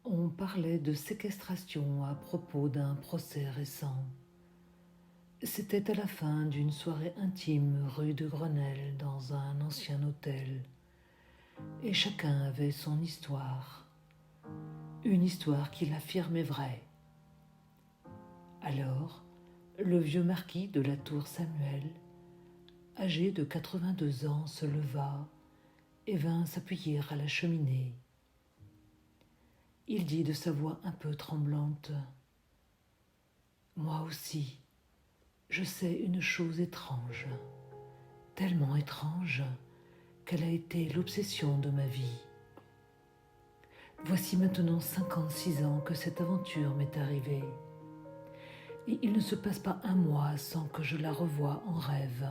On parlait de séquestration à propos d'un procès récent. C'était à la fin d'une soirée intime rue de Grenelle dans un ancien hôtel. Et chacun avait son histoire. Une histoire qu'il affirmait vraie. Alors, le vieux marquis de la tour Samuel, âgé de 82 ans, se leva et vint s'appuyer à la cheminée. Il dit de sa voix un peu tremblante: « Moi aussi, je sais une chose étrange, tellement étrange qu'elle a été l'obsession de ma vie. Voici maintenant 56 ans que cette aventure m'est arrivée, et il ne se passe pas un mois sans que je la revoie en rêve.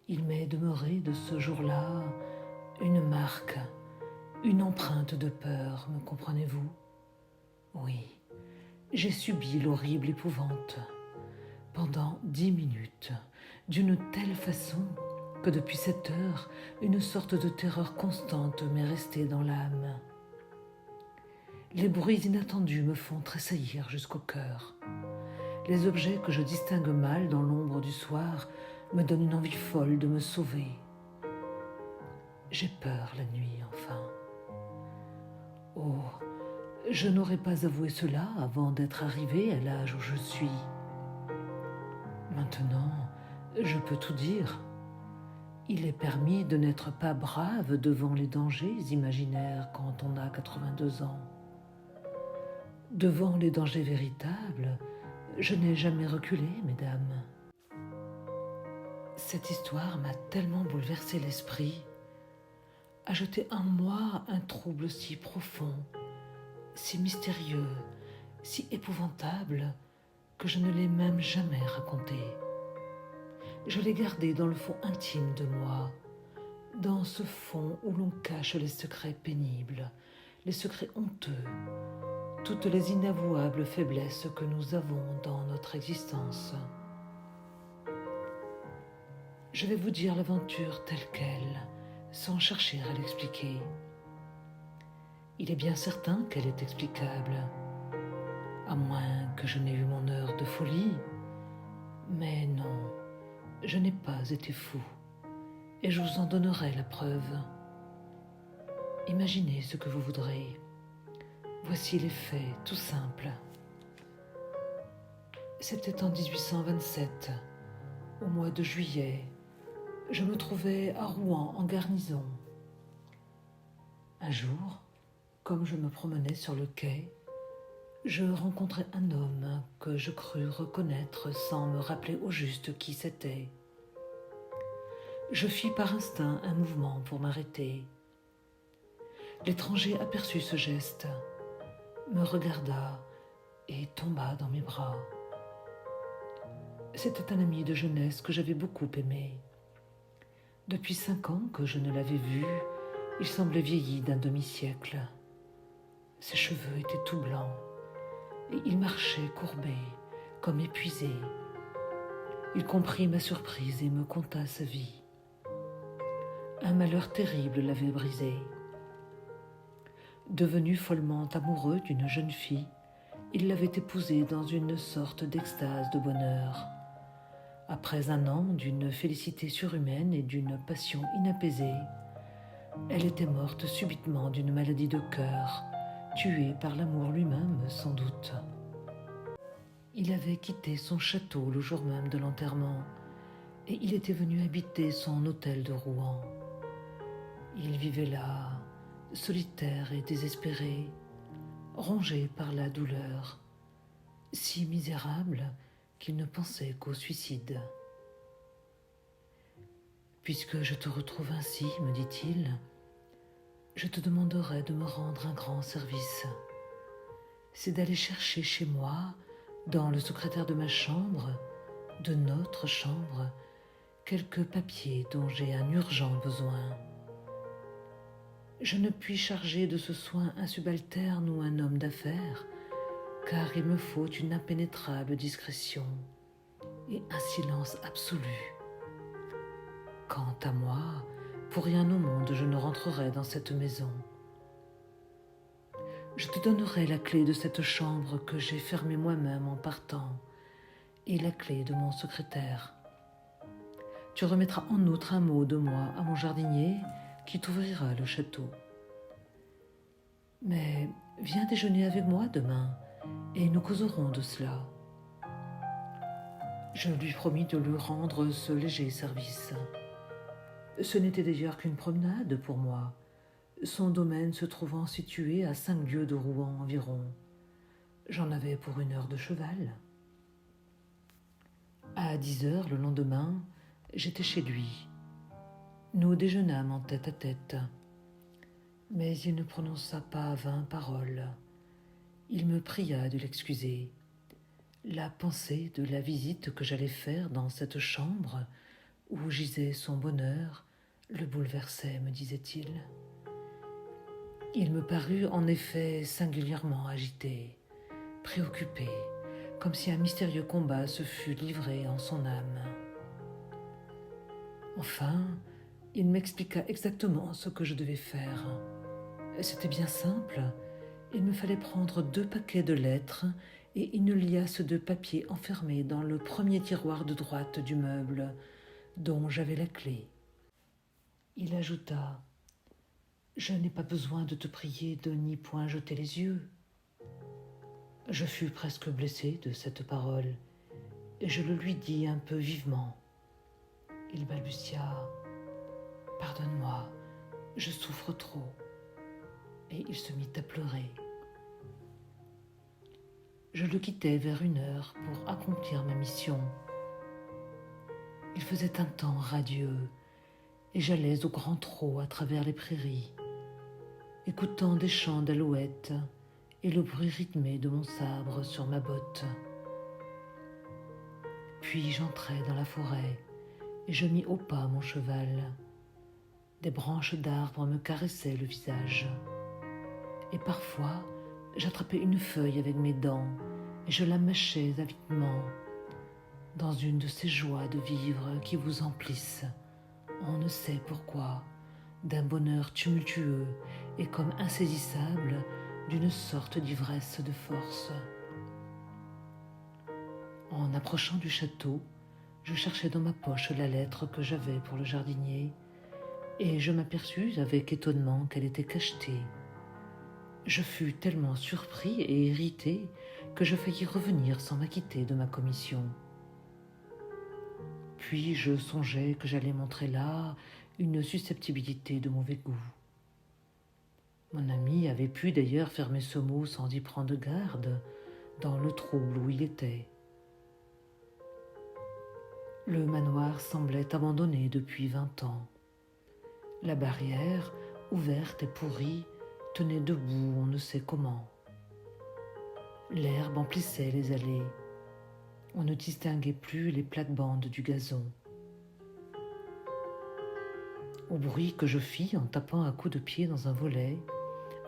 Il m'est demeuré de ce jour-là une marque, une empreinte de peur, me comprenez-vous? Oui, j'ai subi l'horrible épouvante pendant 10 minutes, d'une telle façon que depuis cette heure, une sorte de terreur constante m'est restée dans l'âme. Les bruits inattendus me font tressaillir jusqu'au cœur. Les objets que je distingue mal dans l'ombre du soir me donnent une envie folle de me sauver. J'ai peur la nuit, enfin. Oh, je n'aurais pas avoué cela avant d'être arrivé à l'âge où je suis. Maintenant, je peux tout dire. Il est permis de n'être pas brave devant les dangers imaginaires quand on a 82 ans. Devant les dangers véritables, je n'ai jamais reculé, mesdames. Cette histoire m'a tellement bouleversé l'esprit, a jeté en moi un trouble si profond, si mystérieux, si épouvantable, que je ne l'ai même jamais raconté. Je l'ai gardé dans le fond intime de moi, dans ce fond où l'on cache les secrets pénibles, les secrets honteux, toutes les inavouables faiblesses que nous avons dans notre existence. Je vais vous dire l'aventure telle qu'elle, sans chercher à l'expliquer. Il est bien certain qu'elle est explicable, à moins que je n'ai eu mon heure de folie. Mais non, je n'ai pas été fou, et je vous en donnerai la preuve. Imaginez ce que vous voudrez. Voici les faits, tout simples. C'était en 1827, au mois de juillet. Je me trouvais à Rouen en garnison. Un jour, comme je me promenais sur le quai, je rencontrai un homme que je crus reconnaître sans me rappeler au juste qui c'était. Je fis par instinct un mouvement pour m'arrêter. L'étranger aperçut ce geste, me regarda et tomba dans mes bras. C'était un ami de jeunesse que j'avais beaucoup aimé. Depuis 5 ans que je ne l'avais vu, il semblait vieilli d'un demi-siècle. Ses cheveux étaient tout blancs et il marchait courbé, comme épuisé. Il comprit ma surprise et me conta sa vie. Un malheur terrible l'avait brisé. Devenu follement amoureux d'une jeune fille, il l'avait épousée dans une sorte d'extase de bonheur. Après un an d'une félicité surhumaine et d'une passion inapaisée, elle était morte subitement d'une maladie de cœur, tuée par l'amour lui-même sans doute. Il avait quitté son château le jour même de l'enterrement et il était venu habiter son hôtel de Rouen. Il vivait là, solitaire et désespéré, rongé par la douleur, si misérable qu'il ne pensait qu'au suicide. « Puisque je te retrouve ainsi, me dit-il, je te demanderai de me rendre un grand service. C'est d'aller chercher chez moi, dans le secrétaire de ma chambre, de notre chambre, quelques papiers dont j'ai un urgent besoin. Je ne puis charger de ce soin un subalterne ou un homme d'affaires, car il me faut une impénétrable discrétion et un silence absolu. Quant à moi, pour rien au monde je ne rentrerai dans cette maison. Je te donnerai la clé de cette chambre que j'ai fermée moi-même en partant et la clé de mon secrétaire. Tu remettras en outre un mot de moi à mon jardinier qui t'ouvrira le château. Mais viens déjeuner avec moi demain et nous causerons de cela. » Je lui promis de lui rendre ce léger service. Ce n'était d'ailleurs qu'une promenade pour moi, son domaine se trouvant situé à 5 lieues de Rouen environ. J'en avais pour 1 heure de cheval. À 10 heures le lendemain, j'étais chez lui. Nous déjeunâmes en tête-à-tête. Mais il ne prononça pas 20 paroles. Il me pria de l'excuser. La pensée de la visite que j'allais faire dans cette chambre où gisait son bonheur le bouleversait, me disait-il. Il me parut en effet singulièrement agité, préoccupé, comme si un mystérieux combat se fût livré en son âme. Enfin, il m'expliqua exactement ce que je devais faire. C'était bien simple. Il me fallait prendre 2 paquets de lettres et une liasse de papier enfermée dans le premier tiroir de droite du meuble, dont j'avais la clé. Il ajouta : « Je n'ai pas besoin de te prier de n'y point jeter les yeux. » Je fus presque blessé de cette parole, et je le lui dis un peu vivement. Il balbutia : « Pardonne-moi, je souffre trop. » Et il se mit à pleurer. Je le quittai vers 1 heure pour accomplir ma mission. Il faisait un temps radieux, et j'allais au grand trot à travers les prairies, écoutant des chants d'alouettes et le bruit rythmé de mon sabre sur ma botte. Puis j'entrai dans la forêt et je mis au pas mon cheval. Des branches d'arbres me caressaient le visage. Et parfois, j'attrapais une feuille avec mes dents et je la mâchais avidement, dans une de ces joies de vivre qui vous emplissent, on ne sait pourquoi, d'un bonheur tumultueux et comme insaisissable d'une sorte d'ivresse de force. En approchant du château, je cherchais dans ma poche la lettre que j'avais pour le jardinier et je m'aperçus avec étonnement qu'elle était cachetée. Je fus tellement surpris et irrité que je faillis revenir sans m'acquitter de ma commission. Puis je songeai que j'allais montrer là une susceptibilité de mauvais goût. Mon ami avait pu d'ailleurs fermer ce mot sans y prendre garde, dans le trouble où il était. Le manoir semblait abandonné depuis 20 ans. La barrière, ouverte et pourrie, tenait debout on ne sait comment. L'herbe emplissait les allées. On ne distinguait plus les plates-bandes du gazon. Au bruit que je fis en tapant à coups de pied dans un volet,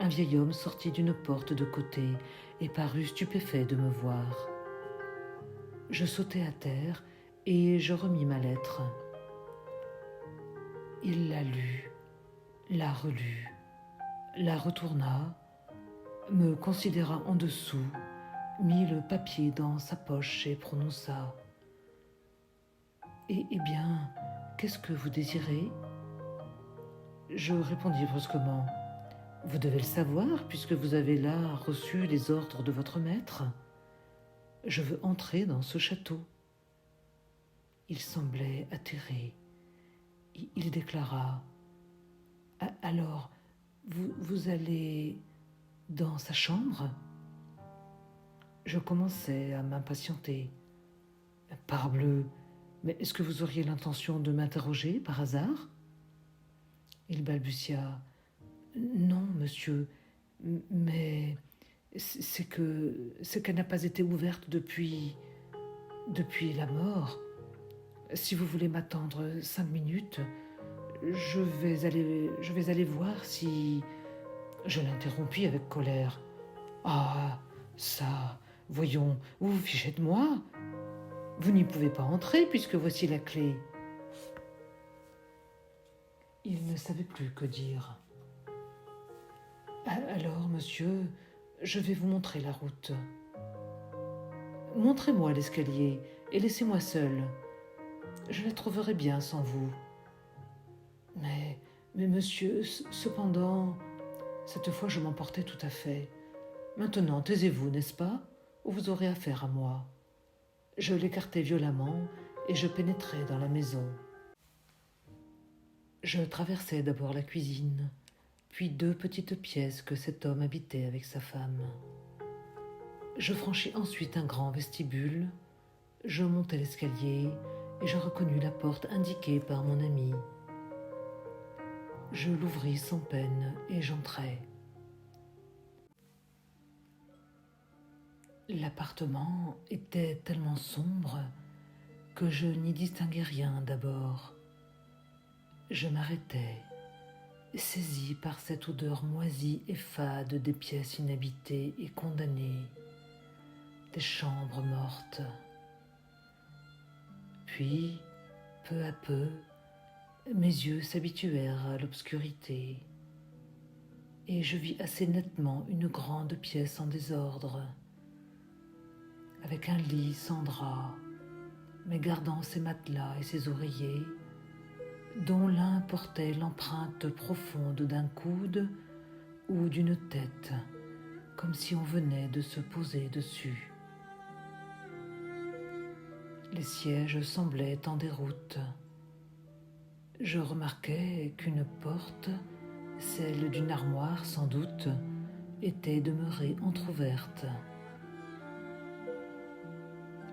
un vieil homme sortit d'une porte de côté et parut stupéfait de me voir. Je sautai à terre et je remis ma lettre. Il la lut, la relut, la retourna, me considéra en dessous, mit le papier dans sa poche et prononça : « Eh bien, qu'est-ce que vous désirez ?» Je répondis brusquement : « Vous devez le savoir puisque vous avez là reçu les ordres de votre maître. Je veux entrer dans ce château. » Il semblait atterré. Il déclara : « Alors, vous allez dans sa chambre ?» Je commençais à m'impatienter. « Parbleu, mais est-ce que vous auriez l'intention de m'interroger par hasard ?» Il balbutia : « Non, monsieur, mais c'est qu'elle n'a pas été ouverte depuis la mort. Si vous voulez m'attendre 5 minutes, je vais aller voir si... » Je l'interrompis avec colère. « Ah, ça, voyons, vous vous fichez de moi. Vous n'y pouvez pas entrer puisque voici la clé. » Il ne savait plus que dire. « Alors, monsieur, je vais vous montrer la route. Montrez-moi l'escalier et laissez-moi seule. Je la trouverai bien sans vous. Mais monsieur, cependant, cette fois je m'emportais tout à fait. Maintenant, taisez-vous, n'est-ce pas, ou vous aurez affaire à moi. Je l'écartai violemment et je pénétrai dans la maison. Je traversai d'abord la cuisine, puis 2 petites pièces que cet homme habitait avec sa femme. Je franchis ensuite un grand vestibule, je montai l'escalier et je reconnus la porte indiquée par mon ami. Je l'ouvris sans peine et j'entrai. L'appartement était tellement sombre que je n'y distinguai rien d'abord. Je m'arrêtai, saisi par cette odeur moisie et fade des pièces inhabitées et condamnées, des chambres mortes. Puis, peu à peu, mes yeux s'habituèrent à l'obscurité et je vis assez nettement une grande pièce en désordre, avec un lit sans drap, mais gardant ses matelas et ses oreillers, dont l'un portait l'empreinte profonde d'un coude ou d'une tête, comme si on venait de se poser dessus. Les sièges semblaient en déroute. Je remarquai qu'une porte, celle d'une armoire sans doute, était demeurée entr'ouverte.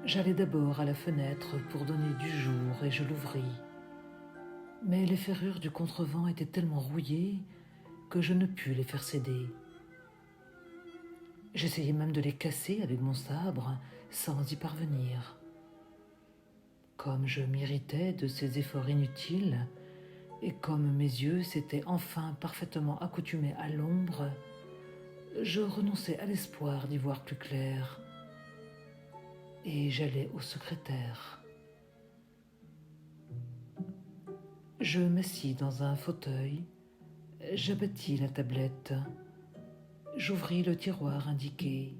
J'allai d'abord à la fenêtre pour donner du jour et je l'ouvris. Mais les ferrures du contrevent étaient tellement rouillées que je ne pus les faire céder. J'essayai même de les casser avec mon sabre sans y parvenir. Comme je m'irritais de ces efforts inutiles, et comme mes yeux s'étaient enfin parfaitement accoutumés à l'ombre, je renonçai à l'espoir d'y voir plus clair, et j'allai au secrétaire. Je m'assis dans un fauteuil, j'abattis la tablette, j'ouvris le tiroir indiqué.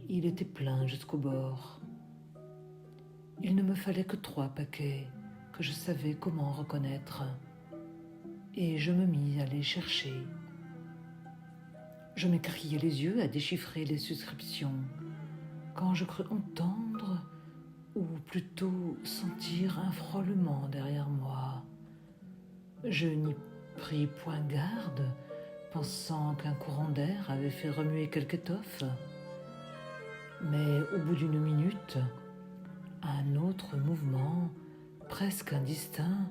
Il était plein jusqu'au bord. Il ne me fallait que 3 paquets que je savais comment reconnaître, et je me mis à les chercher. Je m'écarquillais les yeux à déchiffrer les suscriptions, quand je crus entendre, ou plutôt sentir un frôlement derrière moi. Je n'y pris point garde, pensant qu'un courant d'air avait fait remuer quelque étoffe. Mais au bout d'une minute, un autre mouvement, presque indistinct,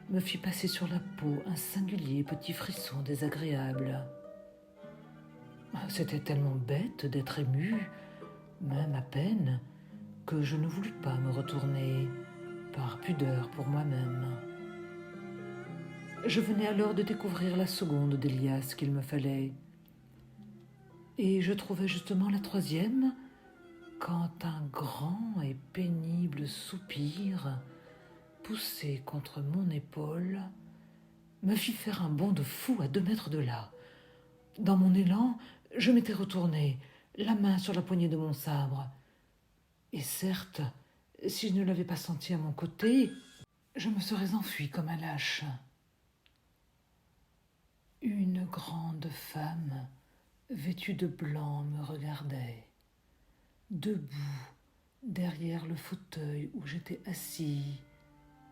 me fit passer sur la peau un singulier petit frisson désagréable. C'était tellement bête d'être ému, même à peine, que je ne voulus pas me retourner, par pudeur pour moi-même. Je venais alors de découvrir la seconde des liasses qu'il me fallait, et je trouvais justement la 3e, quand un grand et pénible soupir, poussé contre mon épaule, me fit faire un bond de fou à 2 mètres de là. Dans mon élan, je m'étais retourné, la main sur la poignée de mon sabre. Et certes, si je ne l'avais pas senti à mon côté, je me serais enfui comme un lâche. Une grande femme, vêtue de blanc, me regardait, debout, derrière le fauteuil où j'étais assis,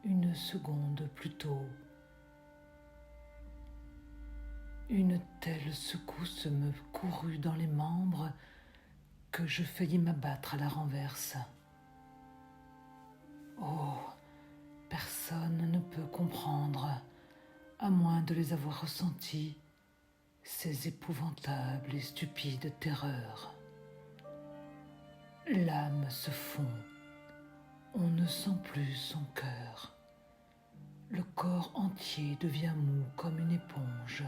une seconde plus tôt. Une telle secousse me courut dans les membres que je faillis m'abattre à la renverse. Oh, personne ne peut comprendre, à moins de les avoir ressentis, ces épouvantables et stupides terreurs. L'âme se fond, on ne sent plus son cœur. Le corps entier devient mou comme une éponge.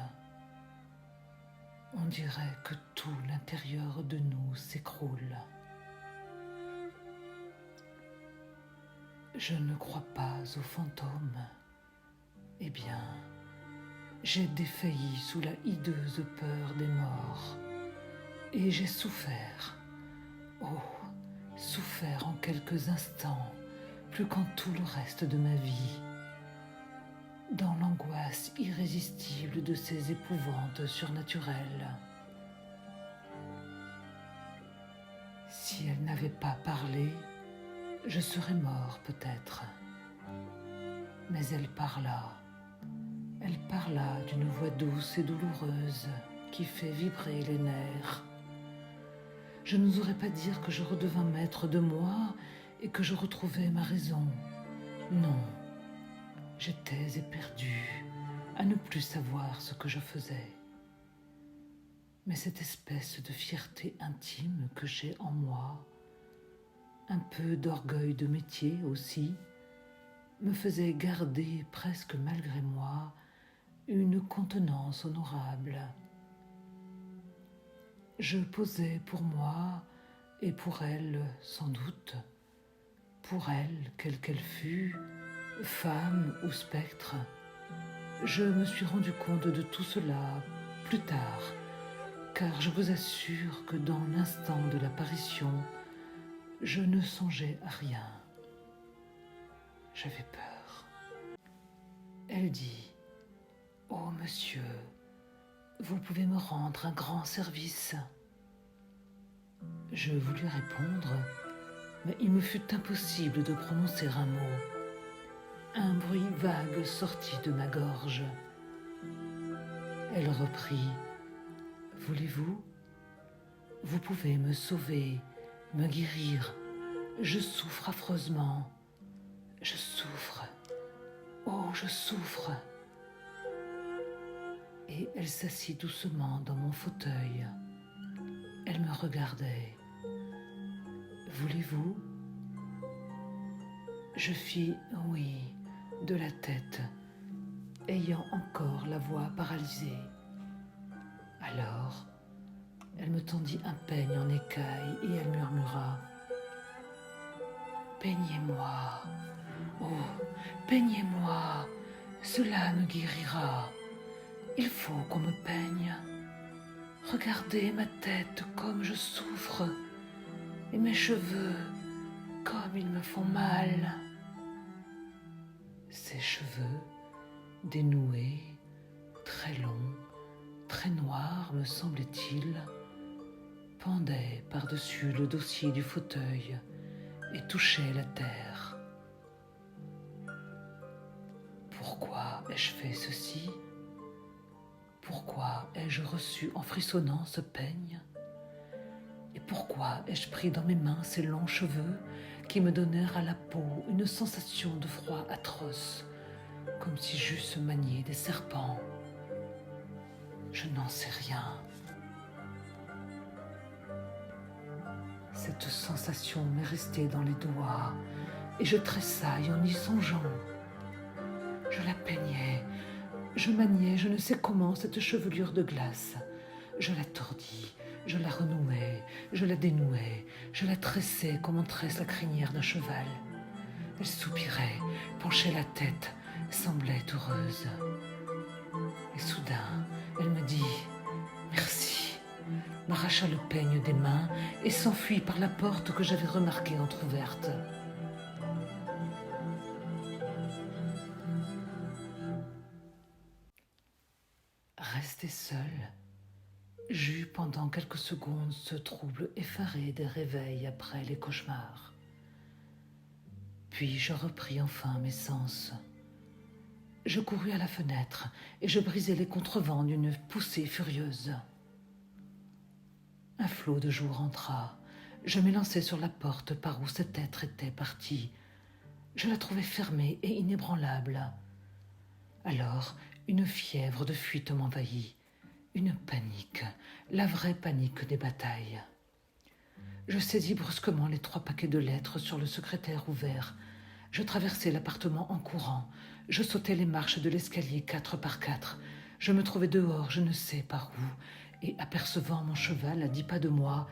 On dirait que tout l'intérieur de nous s'écroule. Je ne crois pas aux fantômes. Eh bien, j'ai défailli sous la hideuse peur des morts, Et j'ai souffert, oh, souffert en quelques instants, plus qu'en tout le reste de ma vie, dans l'angoisse irrésistible de ces épouvantes surnaturelles. Si elle n'avait pas parlé, je serais mort peut-être. Mais elle parla d'une voix douce et douloureuse qui fait vibrer les nerfs. Je n'oserais pas dire que je redevins maître de moi et que je retrouvais ma raison. Non, j'étais éperdu à ne plus savoir ce que je faisais. Mais cette espèce de fierté intime que j'ai en moi, un peu d'orgueil de métier aussi, me faisait garder presque malgré moi une contenance honorable. Je posais pour moi et pour elle sans doute, pour elle quelle qu'elle fût, femme ou spectre. Je me suis rendu compte de tout cela plus tard, car je vous assure que dans l'instant de l'apparition, je ne songeais à rien. J'avais peur. Elle dit « Oh monsieur, vous pouvez me rendre un grand service. » Je voulus répondre, mais il me fut impossible de prononcer un mot. Un bruit vague sortit de ma gorge. Elle reprit « Voulez-vous ? Vous pouvez me sauver, me guérir. Je souffre affreusement. Je souffre. Oh, je souffre. » Et elle s'assit doucement dans mon fauteuil. Elle me regardait. « Voulez-vous ? » Je fis « oui » de la tête, ayant encore la voix paralysée. Alors, elle me tendit un peigne en écaille et elle murmura « Peignez-moi, oh, peignez-moi, cela me guérira. Il faut qu'on me peigne. Regardez ma tête comme je souffre, et mes cheveux comme ils me font mal. » Ses cheveux, dénoués, très longs, très noirs me semblait-il, pendaient par-dessus le dossier du fauteuil et touchaient la terre. Pourquoi ai-je fait ceci ? Pourquoi ai-je reçu en frissonnant ce peigne ? Et pourquoi ai-je pris dans mes mains ces longs cheveux qui me donnèrent à la peau une sensation de froid atroce, comme si j'eusse manié des serpents ? Je n'en sais rien. Cette sensation m'est restée dans les doigts et je tressaille en y songeant. Je la peignais, je maniais je ne sais comment cette chevelure de glace. Je la tordis, je la renouais, je la dénouais, je la tressais comme on tresse la crinière d'un cheval. Elle soupirait, penchait la tête, semblait heureuse. Et soudain, elle me dit « Merci », m'arracha le peigne des mains et s'enfuit par la porte que j'avais remarquée entr'ouverte. Restée seule, j'eus pendant quelques secondes ce trouble effaré des réveils après les cauchemars. Puis je repris enfin mes sens. Je courus à la fenêtre et je brisai les contrevents d'une poussée furieuse. Un flot de jour entra. Je m'élançai sur la porte par où cet être était parti. Je la trouvai fermée et inébranlable. Alors, une fièvre de fuite m'envahit. Une panique, la vraie panique des batailles. Je saisis brusquement les 3 paquets de lettres sur le secrétaire ouvert. Je traversai l'appartement en courant. Je sautai les marches de l'escalier 4 par 4. Je me trouvai dehors, je ne sais par où, et apercevant mon cheval à 10 pas de moi,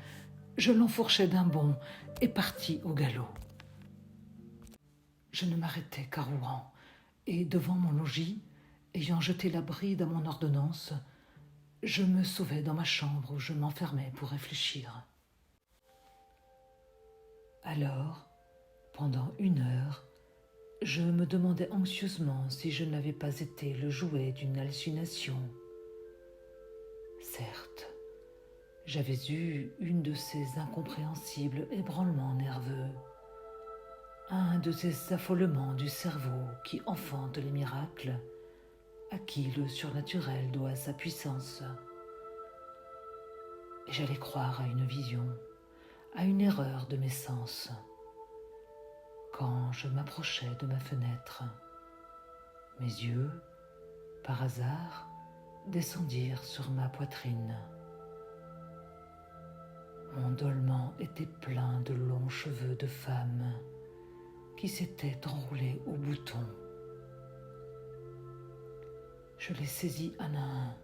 je l'enfourchai d'un bond et partis au galop. Je ne m'arrêtai qu'à Rouen, et devant mon logis, ayant jeté la bride à mon ordonnance, Je me sauvais dans ma chambre où je m'enfermais pour réfléchir. Alors, pendant 1 heure, je me demandais anxieusement si je n'avais pas été le jouet d'une hallucination. Certes, j'avais eu une de ces incompréhensibles ébranlements nerveux, un de ces affolements du cerveau qui enfantent les miracles, à qui le surnaturel doit sa puissance. Et j'allais croire à une vision, à une erreur de mes sens. Quand je m'approchais de ma fenêtre, mes yeux, par hasard, descendirent sur ma poitrine. Mon dolman était plein de longs cheveux de femme qui s'étaient enroulés au bouton. Je les saisis un à un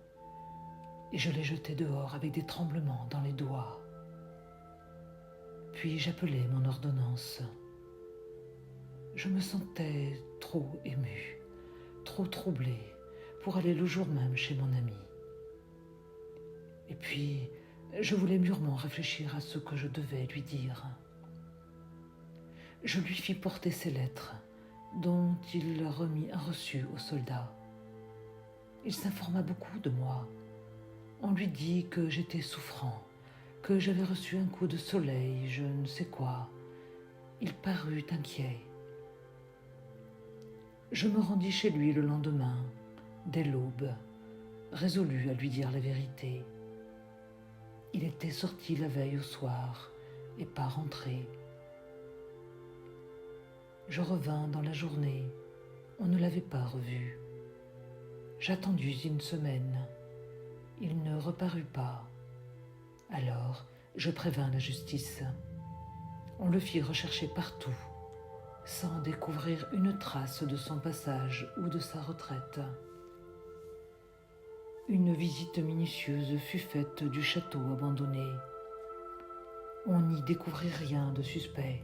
et je les jetai dehors avec des tremblements dans les doigts. Puis j'appelai mon ordonnance. Je me sentais trop émue, trop troublée pour aller le jour même chez mon ami. Et puis, je voulais mûrement réfléchir à ce que je devais lui dire. Je lui fis porter ses lettres, dont il remit un reçu au soldat. Il s'informa beaucoup de moi. On lui dit que j'étais souffrant, que j'avais reçu un coup de soleil, je ne sais quoi. Il parut inquiet. Je me rendis chez lui le lendemain, dès l'aube, résolu à lui dire la vérité. Il était sorti la veille au soir et pas rentré. Je revins dans la journée, on ne l'avait pas revu. J'attendis 1 semaine, il ne reparut pas. Alors, je prévins la justice. On le fit rechercher partout, sans découvrir une trace de son passage ou de sa retraite. Une visite minutieuse fut faite du château abandonné. On n'y découvrit rien de suspect.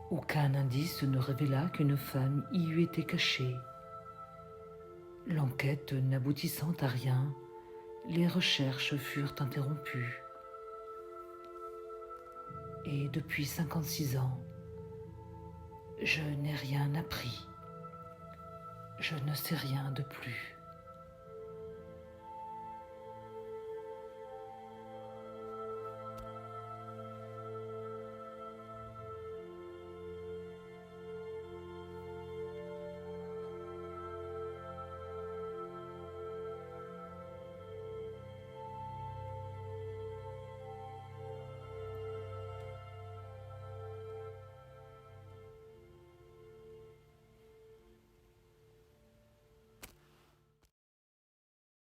Aucun indice ne révéla qu'une femme y eût été cachée. L'enquête n'aboutissant à rien, les recherches furent interrompues. Et depuis 56 ans, je n'ai rien appris. Je ne sais rien de plus.